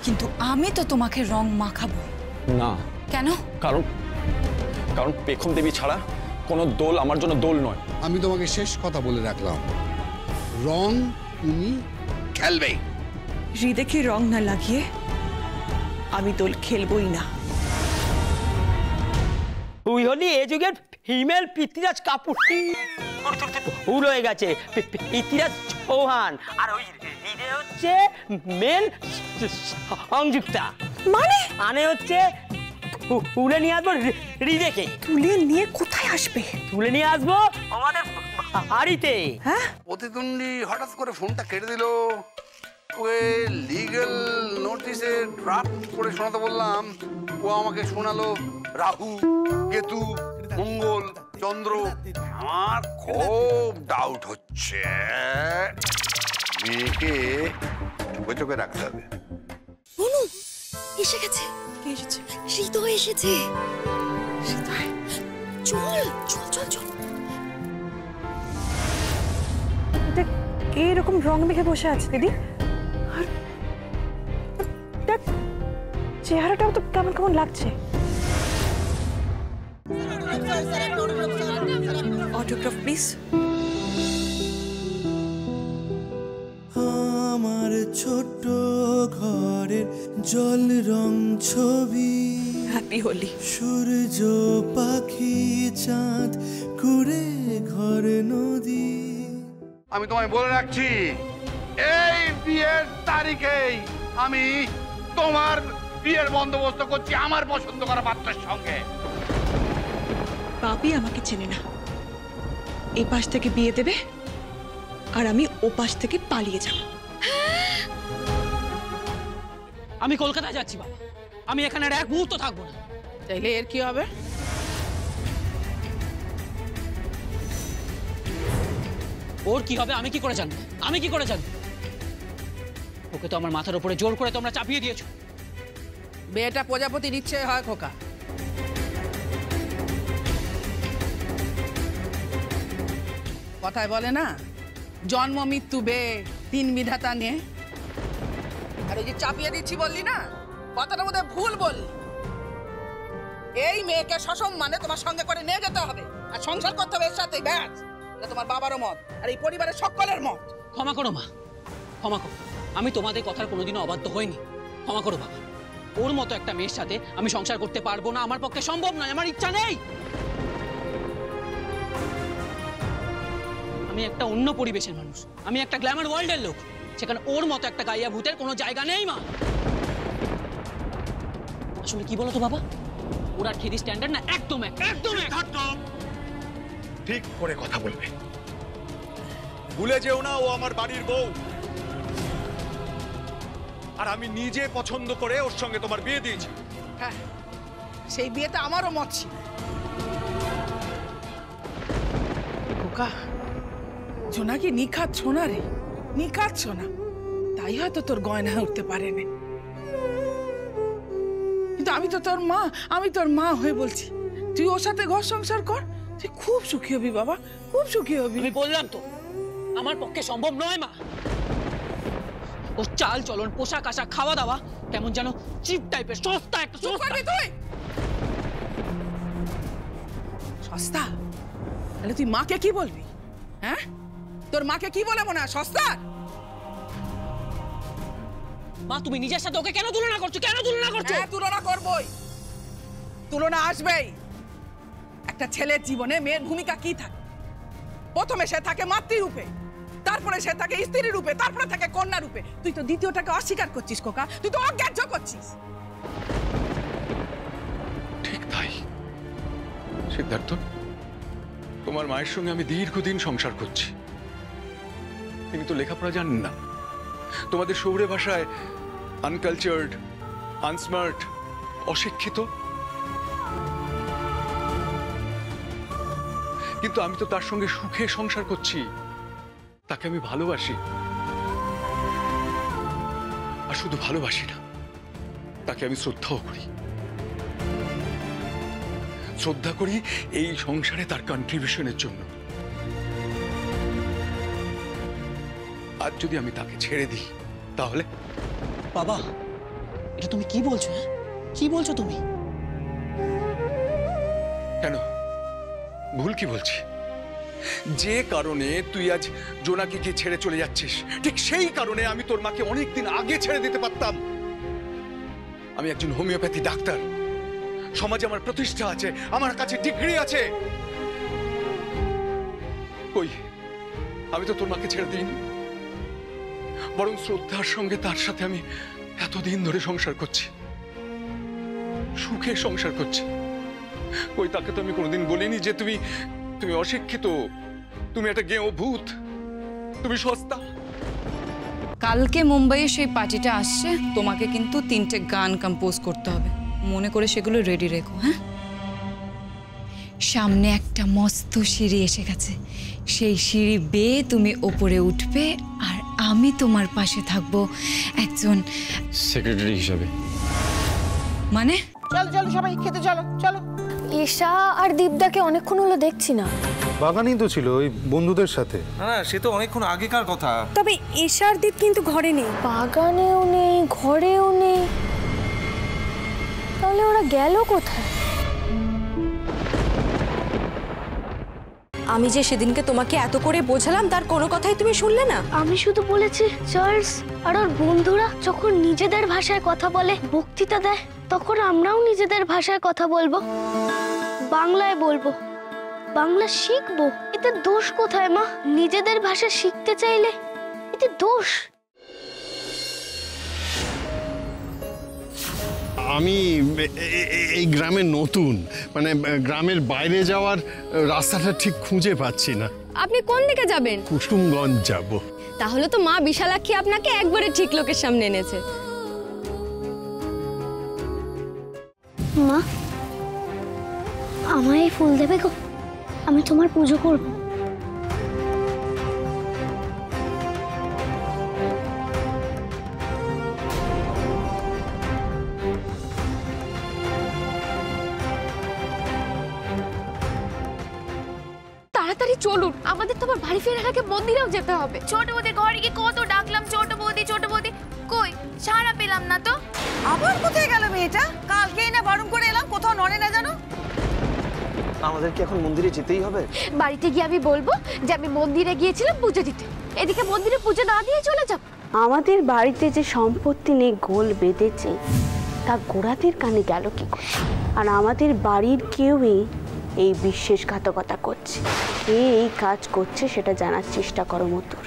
কিন্তু আমি তো তোমাকে রং মাখাবো না। কেন? কারণ কারণ পেখম দেবী ছাড়া কোনো দোল আমার জন্য দোল নয়। আমি তোমাকে শেষ কথা বলে রাখলাম, রং তুমি খেলবে। হৃদয়কে রং না লাগিয়ে আমি দোল খেলবই না। তুই হলি এ যুগের ফিমেল পৃথ্বীরাজ কাপুর ভুল হয়ে গেছে, পৃথ্বীরাজ চৌহান। আর ওই হৃদয় হচ্ছে মেল সংযুক্তা। মানে হচ্ছে তুলে নিয়ে আসবো হৃদয়কে। তুলে নিয়ে কোথায় আসবে? তুলে নিয়ে আসবো আমাদের বাড়িতে। হ্যাঁ, প্রতিদ্বন্দ্বী হঠাৎ করে ফোনটা কেটে দিল। ওকে লিগ্যাল নোটিশে ড্রাফট করে শোনাতে বললাম, ও আমাকে শোনালো রাহু, কেতু, মঙ্গল, চন্দ্র। আমার খুব ডাউট হচ্ছে, মেয়েকে চোখে চোখে রাখতে হবে। অনু এসে গেছে। কে এসেছে? হৃদয় এসেছে। হৃদয়, চল চল চল চল। এটা কে এরকম রং মেখে বসে আছে দিদি? আর দেখ, চেহারাটাও তো কেমন কেমন লাগছে। Autograph please. আমার ছোট্ট ঘরের জল রং ছবি, হ্যাপি হোলি। সূর্য, পাখি, চাঁদ, কুড়ে ঘর, নদী। আমি তোমায় বলে রাখছি, এই বিয়ের তারিখেই আমি তোমার বিয়ের বন্দোবস্ত করছি আমার পছন্দ করা পাত্রের সঙ্গে। বাপি আমাকে চেনে না, এই পাশ থেকে বিয়ে দেবে আর আমি ও পাশ থেকে পালিয়ে যাব। আমি কলকাতায় যাচ্ছি বাবা, আমি এখানে আর এক মুহূর্ত থাকবো না। তাইলে এর কি হবে? ওর কি হবে আমি কি করে জানবো? আমি কি করে জানবো? ওকে তো আমার মাথার উপরে জোর করে তোমরা চাপিয়ে দিয়েছো। বিয়েটা প্রজাপতির ইচ্ছে হয় খোকা। কথায় বলে না, জন্ম মৃত্যু বে তিন বিধাতা নিয়ে। আর ওই যে চাপিয়ে দিচ্ছি বললি না, কথাটা বোধহয় ভুল বললি। এই মেয়েকে সসম্মানে তোমার সঙ্গে করে নিয়ে যেতে হবে আর সংসার করতে হবে এর সাথে। ব্যাস, এটা তোমার বাবারও মত আর এই পরিবারের সকলের মত। ক্ষমা করো মা, ক্ষমা করো। আমি তোমাদের কথার কোনোদিনও অবাধ্য হইনি। ক্ষমা করো বাবা। ওর মতো একটা মেয়ের সাথে আমি সংসার করতে পারবো না, আমার পক্ষে সম্ভব নয়, আমার ইচ্ছা নেই। আমি একটা অন্য পরিবেশের মানুষ, আমি একটা গ্ল্যামার ওয়ার্ল্ডের লোক, সেখানে ওর মতো একটা গাইয়া ভূতের কোনো জায়গা নেই মা। আসলে কি বলো তো বাবা, ওর আর খেদি স্ট্যান্ডার্ড না একদম একদম একদম। ঠিক করে কথা বলবে, ভুলে যেও না ও আমার বাড়ির বউ। আর আমি নিজে পছন্দ করে ওর সঙ্গে তোমার বিয়ে দিয়েছি। হ্যাঁ, সেই বিয়েতে আমারও মত ছিল। খোকা, জোনাকি নিখাত সোনা রে, নিখাত সোনা। তাই হয়তো তোর গয়না উঠতে পারেনি, কিন্তু আমি তো তোর মা, আমি তোর মা হয়ে বলছি, তুই ওর সাথে ঘর সংসার কর, তুই খুব সুখী হবি বাবা, খুব সুখী হবি। আমি বললাম তো আমার পক্ষে সম্ভব নয় মা। ও চাল চলন, পোশাক আশাক, খাওয়া দাওয়া কেমন যেন চিপ টাইপের, সস্তা একটা। সস্তা তুই সস্তা? তাহলে তুই মাকে কি বলবি? হ্যাঁ, তোর মাকে কি বলে মনে হয় সস্তা? মা তুমি নিজের সাথে ওকে কেন তুলনা করছো? কেন তুলনা করছো? হ্যাঁ, তুলনা করবই, তুলনা আসবেই। একটা ছেলের জীবনে মেয়ের ভূমিকা কি থাকে? প্রথমে সে থাকে মাতৃরূপে, তারপরে সে থাকে স্ত্রী রূপে, তারপরে থাকে কন্যা রূপে। তুই তো দ্বিতীয়টাকে অস্বীকার করছিস খোকা, তুই তো অগ্রাহ্য করছিস। ঠিক তাই সিদ্ধার্থ, তোমার মায়ের সঙ্গে আমি দীর্ঘদিন সংসার করছি। তিনি তো লেখাপড়া জানেন না, তোমাদের শহুরে ভাষায় আনকালচার্ড, আনস্মার্ট, অশিক্ষিত। কিন্তু আমি তো তার সঙ্গে সুখে সংসার করছি, তাকে আমি ভালোবাসি। আর শুধু ভালোবাসি না, তাকে আমি শ্রদ্ধাও করি। শ্রদ্ধা করি এই সংসারে তার কন্ট্রিবিউশনের জন্য। আজ যদি আমি তাকে ছেড়ে দিই তাহলে? বাবা এটা তুমি কি বলছো? হ্যাঁ, কি বলছো তুমি? কেন ভুল কি বলছি? যে কারণে তুই আজ জোনাকে গিয়ে ছেড়ে চলে যাচ্ছিস, ঠিক সেই কারণে আমি তোর মাকে অনেকদিন আগে ছেড়ে দিতে পারতাম। আমি একজন হোমিওপ্যাথি ডাক্তার, সমাজে আমার প্রতিষ্ঠা আছে, আমার কাছে ডিগ্রি আছে। কই, আমি তো তোর মাকে ছেড়ে দিইনি, বরং শ্রদ্ধার সঙ্গে তার সাথে আমি এতদিন ধরে সংসার করছি, সুখে সংসার করছি। কই, তাকে তো আমি কোনোদিন বলিনি যে তুমি তুমি অশিক্ষিত, তুমি একটা গেঁয়ো ভূত, তুমি সস্তা। কালকে মুম্বাইয়ে সেই পার্টিটা আসছে, তোমাকে কিন্তু 3টে গান কম্পোজ করতে হবে, মনে করে সেগুলো রেডি রেখো। হ্যাঁ, সামনে একটা মস্ত সিঁড়ি এসে গেছে, সেই সিঁড়ি বেয়ে তুমি ওপরে উঠবে, আর আমি তোমার পাশে থাকবো একজন সেক্রেটারি হিসাবে। মানে চলো চলো সবাই খেতে চলো চলো। ঈশা আর দীপদাকে অনেকক্ষণ হলো দেখছি না। বাগানেই তো ছিল ওই বন্ধুদের সাথে। না সে তো অনেকক্ষণ আগেকার কথা। তবে ঈশা আর দীপ কিন্তু ঘরে নেই। বাগানেও নেই, ঘরেও নেই, তাহলে ওরা গেল কোথায়? আমি যে সেদিনকে তোমাকে এত করে বোঝালাম, তার কোনো কথাই তুমি শুনলে না। আমি শুধু বলেছি চার্লস আর ওর বন্ধুরা যখন নিজেদের ভাষায় কথা বলে, বক্তৃতা দেয়, তখন আমরাও নিজেদের ভাষায় কথা বলবো, বাংলায় বলবো, বাংলা শিখবো। এতে দোষ কোথায় মা? নিজেদের ভাষা শিখতে চাইলে এতে দোষ? আমি এই গ্রামে নতুন, মানে গ্রামের বাইরে যাওয়ার রাস্তাটা ঠিক খুঁজে পাচ্ছি না। আপনি কোন দিকে যাবেন? কুসুমগঞ্জ যাব। তাহলে তো মা বিশালাক্ষী আপনাকে একবারে ঠিক লোকের সামনে এনেছে। মা, আমায় ফুল দেবে গো, আমি তোমার পুজো করব। তাড়াতাড়ি চলুন, আমাদের তো আবার বাড়ি ফেরার আগে মন্দিরেও যেতে হবে। ছোট বৌদি ঘরে গিয়ে কত ডাকলাম, ছোট বৌদি ছোট বৌদি, কই সাড়া পেলাম না তো। আবার কোথায় গেল মেয়েটা? কালকেই না বারণ করে এলাম, কোথাও নড়ে না জানো। আমাদের কি এখন মন্দিরে যেতেই হবে? বাড়িতে গিয়ে আমি বলবো যে আমি মন্দিরে গিয়েছিলাম পুজো দিতে, এদিকে মন্দিরে পুজো না দিয়ে চলে যাব। আমাদের বাড়িতে যে সম্পত্তি নিয়ে গোল বেঁধেছে তা গোড়াদের কানে গেল কি করে? আর আমাদের বাড়ির কেউই এই বিশ্বাসঘাতকতা করছে। কে এই কাজ করছে সেটা জানার চেষ্টা করো মতুর।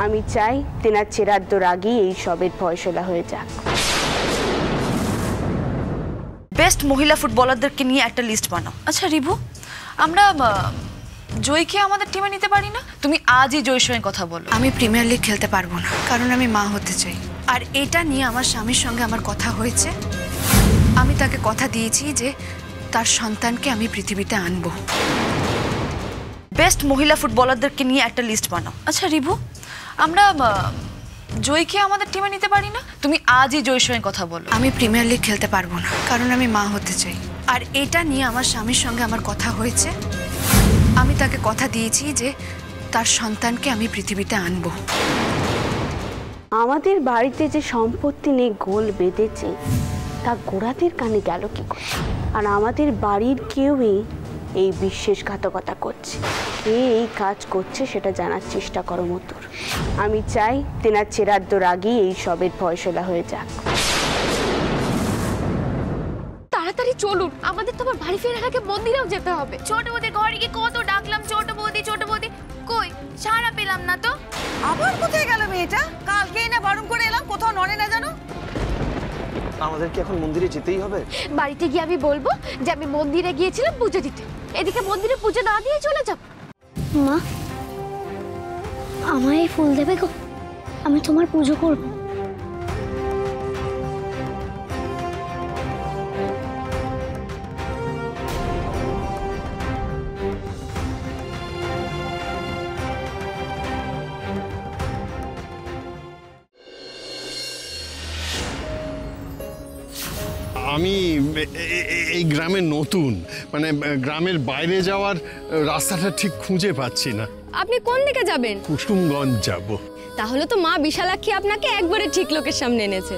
আমি চাই তেনার চেরাদ্দর আগেই এই সবের ফয়সলা হয়ে যাক। বেস্ট মহিলা ফুটবলারদেরকে নিয়ে একটা লিস্ট বানাও। আচ্ছা রিভু, আমরা জয়কে আমাদের টিমে নিতে পারি না? তুমি আজই জয়ের সঙ্গে কথা বলো। আমি প্রিমিয়ার লিগ খেলতে পারবো না, কারণ আমি মা হতে চাই। আর এটা নিয়ে আমার স্বামীর সঙ্গে আমার কথা হয়েছে, আমি তাকে কথা দিয়েছি যে তার সন্তানকে আমি পৃথিবীতে আনবো। বেস্ট মহিলা ফুটবলারদেরকে নিয়ে একটা লিস্ট বানাও। আচ্ছা রিভু, আমরা জয়কে আমাদের টিমে নিতে পারি না? তুমি আজই জয়ের সঙ্গে কথা বলো। আমি প্রিমিয়ার লিগ খেলতে পারবো না, কারণ আমি মা হতে চাই। আর এটা নিয়ে আমার স্বামীর সঙ্গে আমার কথা হয়েছে, আমি তাকে কথা দিয়েছি যে তার সন্তানকে আমি পৃথিবীতে আনবো। আমাদের বাড়িতে যে সম্পত্তি নিয়ে গোল বেঁধেছে তা গোড়াদের কানে গেল কি করে? আর আমাদের বাড়ির কেউই এই বিশ্বাসঘাতকতা করছে। কে এই কাজ করছে সেটা জানার চেষ্টা করো মতুর। আমি চাই তেনার চেরাদ্দর আগেই এই সবের ফয়সলা হয়ে যাক। তাড়াতাড়ি চলুন, আমাদের তো আবার বাড়ি ফেরার আগে মন্দিরেও যেতে হবে। ছোট বৌদি ঘরে গিয়ে কত ডাকলাম, ছোট বৌদি ছোট বৌদি, কই সাড়া পেলাম না তো। আবার কোথায় গেল মেয়েটা? কালকেই না বারণ করে এলাম, কোথাও নড়ে না জানো। আমাদের কি এখন মন্দিরে যেতেই হবে? বাড়িতে গিয়ে আমি বলবো যে আমি মন্দিরে গিয়েছিলাম পুজো দিতে, এদিকে মন্দিরে পুজো না দিয়ে চলে যাব। মা, আমায় ফুল দেবে গো, আমি তোমার পুজো করব। আমি এই গ্রামে নতুন, মানে গ্রামের বাইরে যাওয়ার রাস্তাটা ঠিক খুঁজে পাচ্ছি না। আপনি কোন দিকে যাবেন? কুসুমগঞ্জ যাব। তাহলে তো মা বিশালাক্ষী আপনাকে একবারে ঠিক লোকের সামনে এনেছে।